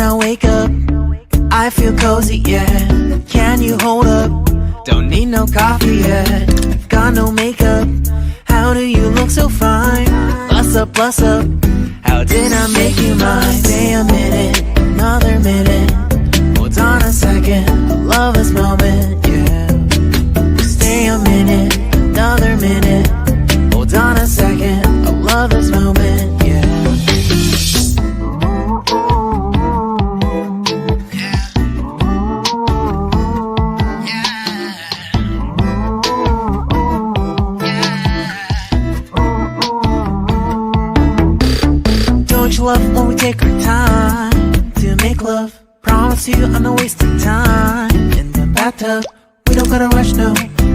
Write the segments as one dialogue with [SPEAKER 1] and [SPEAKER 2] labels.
[SPEAKER 1] I wake up, I feel cozy, yeah. Can you hold up? Don't need no coffee yet. Got no makeup. How do you look so fine? Bust up, bust up. How did I make you mine? Stay a minute, another minute. Hold on a second, I love this moment, yeah. Stay a minute, another minute. Hold on a second, I love this moment, yeah. Don't you love when we take our time to make love? Promise you I'm not wasting time in the bathtub. We don't gotta rush, no.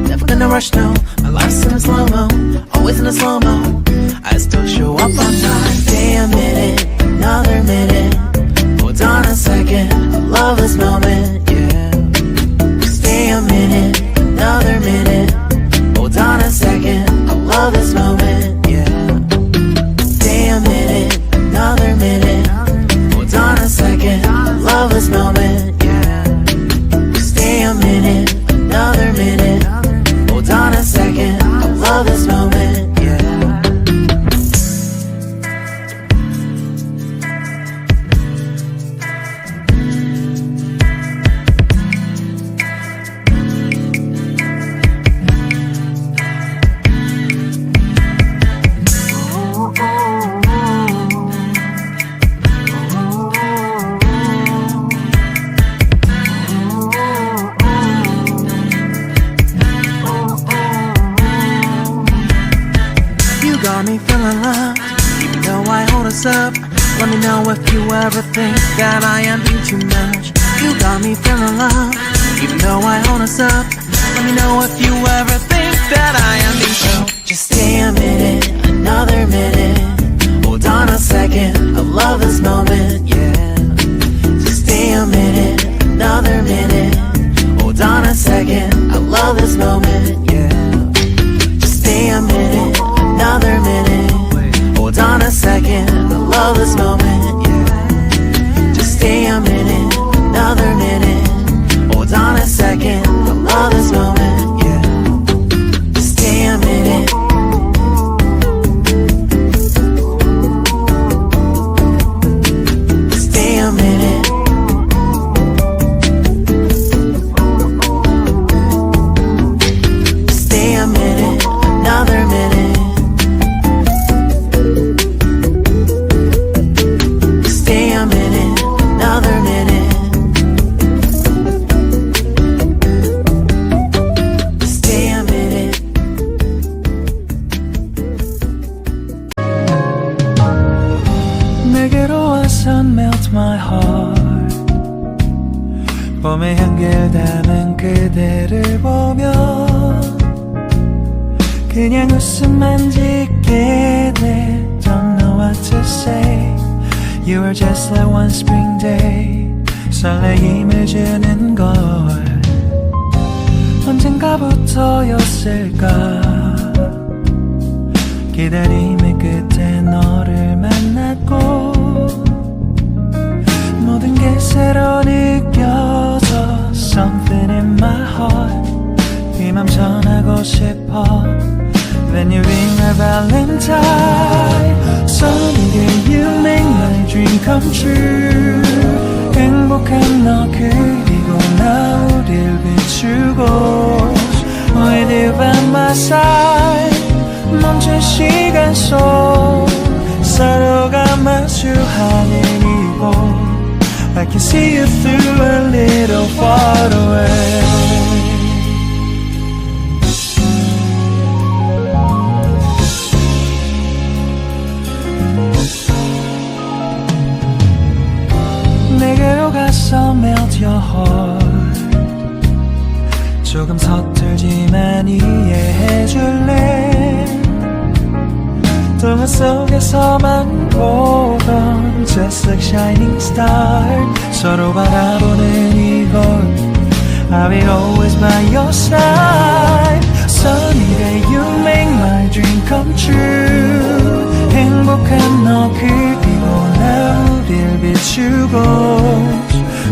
[SPEAKER 1] Never gonna rush, no. My life's in a slow-mo, always in a slow-mo. I still show up on time. Stay a minute, another minute. Hold on a second, I love this moment, yeah. Stay a minute, another minute. Hold on a second, I love this moment, yeah. Stay a minute, another minute. Hold on a second, I love this moment, yeah. Stay a minute, another minute. Hold on a second, I love this moment, yeah. Got me feeling loved, even though I hold us up. Let me know if you ever think that I am being too much. You got me feeling loved, even though I hold us up. Let me know if you ever think that I am being too. Just stay a minute, another minute. Hold on a second, I love this moment, yeah. Just stay a minute, another minute. Hold on a second, I love this moment, yeah. Just stay a minute, another minute. Hold on a second, I love this moment, yeah. Just stay a minute, another minute. Hold on a second, I love this moment, yeah. Just stay a minute. Stay a minute. Stay a minute, another minute. Stay a minute, another minute. Stay a minute.
[SPEAKER 2] 내게로 와서 melt my heart. 봄의 향기를 담은 그대를 보면 그냥 웃음만 짓게 돼. Don't know what to say. You were just like one spring day. 설레임을 주는 걸 언젠가부터였을까. 기다림의 끝에 너를 만났고 모든 게 새로 느껴져. Something in my heart. 이 맘 전하고 싶어. Then you ring my valentine. Sunny day you make my dream come true. 행복한 너 그리고 나 우릴 비추고 With you by my side. 멈춘 시간 속 서로가 마주하는 이곳 I can see you through a little far away. 내게로 가서 melt your heart. 조금 서툴지만 이해해줄래. 동화 속에서만 보던 Just like shining star. 서로 바라보는 이곳 I'll be always by your side. Sunny day you make my dream come true. 행복한 너 그리고 나 어딜 비추고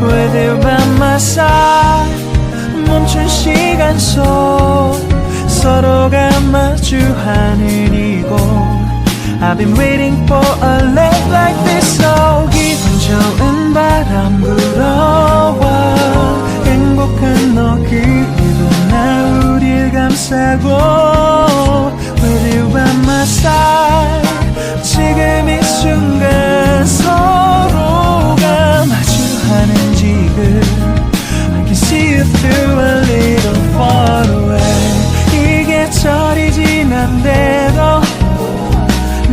[SPEAKER 2] With you by my side 멈춘 시간 속 서로가 마주하는 이곳 I've been waiting for a love like this So 기분 좋은 바람 불어와 행복한 너 그리고 나 우릴 감싸고 With you by my side 지금 이 순간 서로가 마주하는 지금 I can see you through a little far away 이게 철이 지난데도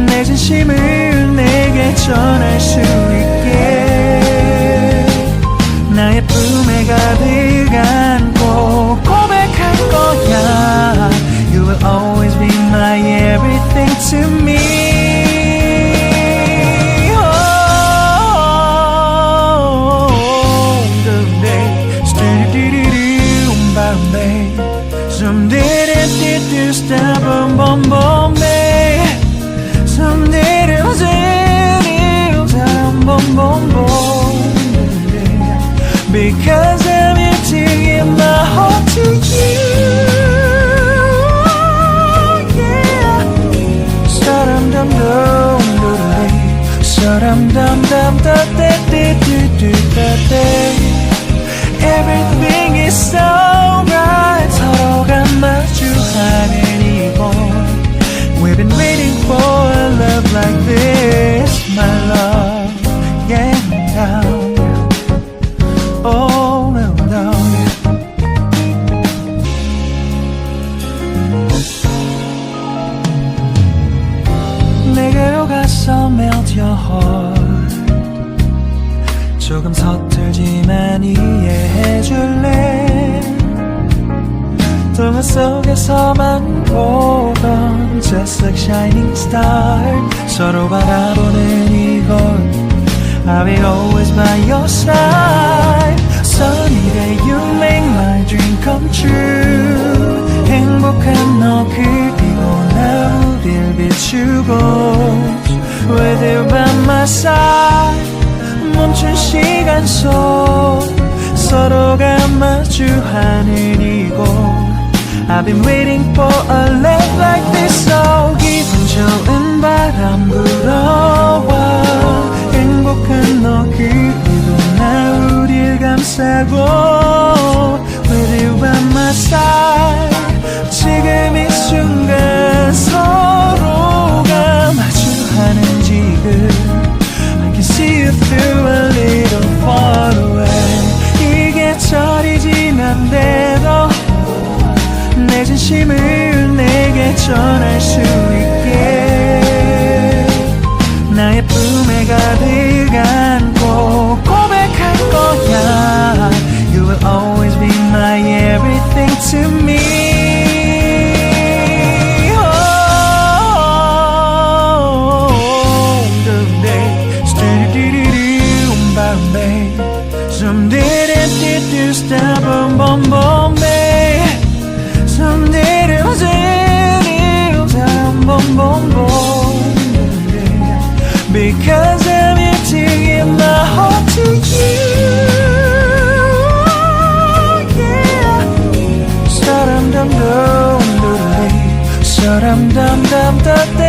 [SPEAKER 2] 내 진심을 내게 전할 수 있게 나의 품에 가득 안고 고백할 거야 You will always be my everything to me Some did it, stop, boom, boom, babe. Some did it, boom, boom, boom. Because I'm emptying my heart to you. Yeah. Sa-dum, dum, dum, dum, sa-dum, dum, dum, da, da, da, da, da, da. Everything is so right 서로가 마주하는 이곳 We've been waiting for a love like this My love, yeah, down Oh, no, no 내게로 가서 melt your heart 조금 서툴지만 이해해줄래 동화 속에서만 보던 Just like shining star 서로 바라보는 이곳 I'll be always by your side Sunny day you make my dream come true 행복한 너 그리고 나 우릴 비추고 With you by my side 멈춘 시간 속 서로가 마주하는 이곳 I've been waiting for a love like this So 기분 좋은 바람 불어와 행복한 너 그리고 나 우릴 감싸고 With you by my side 지금 이 순간 서로가 마주하는 지금 See you through a little far away 이게 철이 지난데도 내 진심을 내게 전할 수 있게 나의 품에 가득 안고 고백할 거야 You will always be my everything to me Some did it, stop, boom, boom, boom, babe. Some did it, boom, boom, boom, because I'm emptying my heart to you. Yeah. Sa-dum, dum, dum, dum, sa-dum, dum, dum, dum, dum.